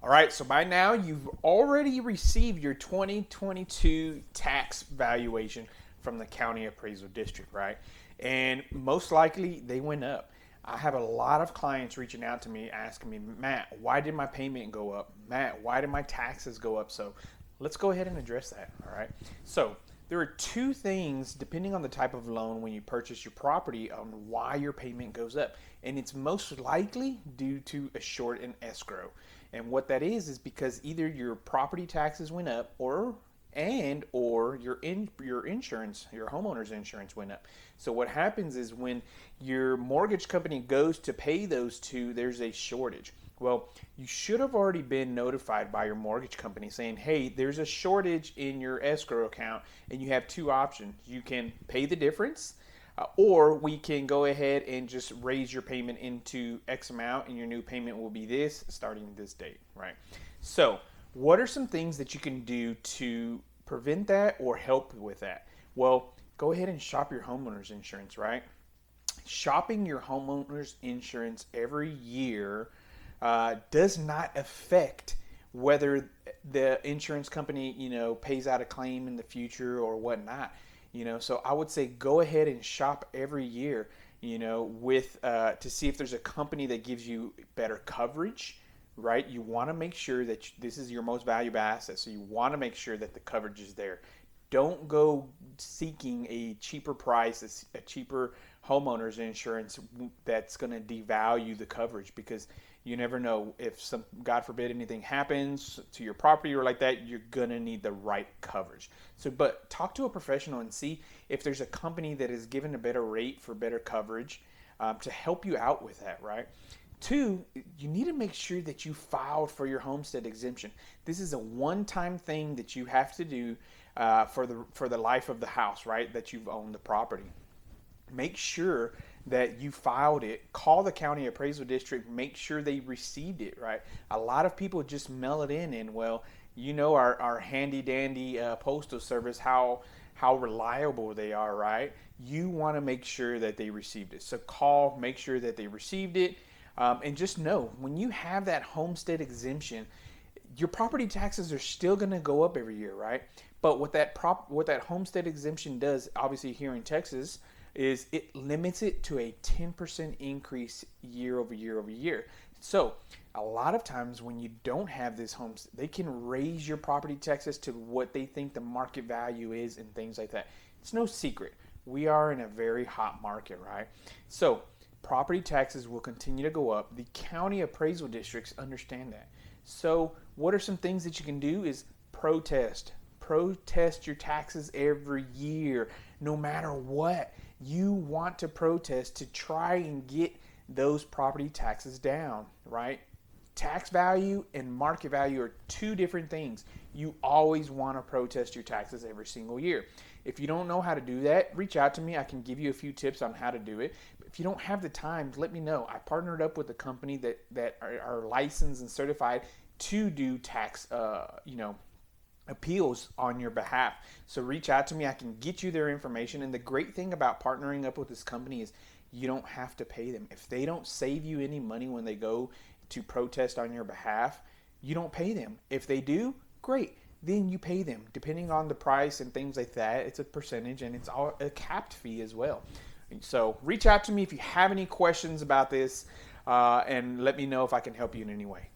All right, so by now you've already received your 2022 tax valuation from the county appraisal district, right? And most likely they went up. I have a lot of clients reaching out to me asking me, Matt, why did my payment go up? Matt, why did my taxes go up? So let's go ahead and address that, all right? So there are two things, depending on the type of loan when you purchase your property, on why your payment goes up. And it's most likely due to a short in escrow. And what that is because either your property taxes went up or your insurance, your homeowner's insurance went up. So what happens is when your mortgage company goes to pay those two, there's a shortage. Well, you should have already been notified by your mortgage company saying, hey, there's a shortage in your escrow account, and you have two options. You can pay the difference, or we can go ahead and just raise your payment into X amount, and your new payment will be this starting this date, right? So what are some things that you can do to prevent that or help with that? Well, go ahead and shop your homeowner's insurance, right? Shopping your homeowner's insurance every year does not affect whether the insurance company, pays out a claim in the future or whatnot. So I would say go ahead and shop every year, with to see if there's a company that gives you better coverage, right? You want to make sure that this is your most valuable asset, so you want to make sure that the coverage is there. Don't go seeking a cheaper price, a cheaper homeowner's insurance that's going to devalue the coverage, because you never know if God forbid anything happens to your property or like that, you're going to need the right coverage. So, but talk to a professional and see if there's a company that is given a better rate for better coverage to help you out with that, right? Two, you need to make sure that you filed for your homestead exemption. This is a one-time thing that you have to do for the life of the house, right? That you've owned the property. Make sure that you filed it. Call the county appraisal district. Make sure they received it, right? A lot of people just mail it in, and well, our handy dandy postal service, how reliable they are, right? You want to make sure that they received it. So call, make sure that they received it. And just know, when you have that homestead exemption, your property taxes are still going to go up every year, right? But what that homestead exemption does, obviously here in Texas, is it limits it to a 10% increase year over year over year. So a lot of times when you don't have this homestead, they can raise your property taxes to what they think the market value is and things like that. It's no secret. We are in a very hot market, right? So property taxes will continue to go up. The county appraisal districts understand that. So what are some things that you can do is protest your taxes every year, no matter what. You want to protest to try and get those property taxes down, right? Tax value and market value are two different things. You always want to protest your taxes every single year. If you don't know how to do that, reach out to me. I can give you a few tips on how to do it. But if you don't have the time, let me know. I partnered up with a company that are licensed and certified to do tax, appeals on your behalf. So reach out to me. I can get you their information. And the great thing about partnering up with this company is you don't have to pay them. If they don't save you any money when they go to protest on your behalf, you don't pay them. If they do, great. Then you pay them. Depending on the price and things like that, it's a percentage, and it's all a capped fee as well. So reach out to me if you have any questions about this, and let me know if I can help you in any way.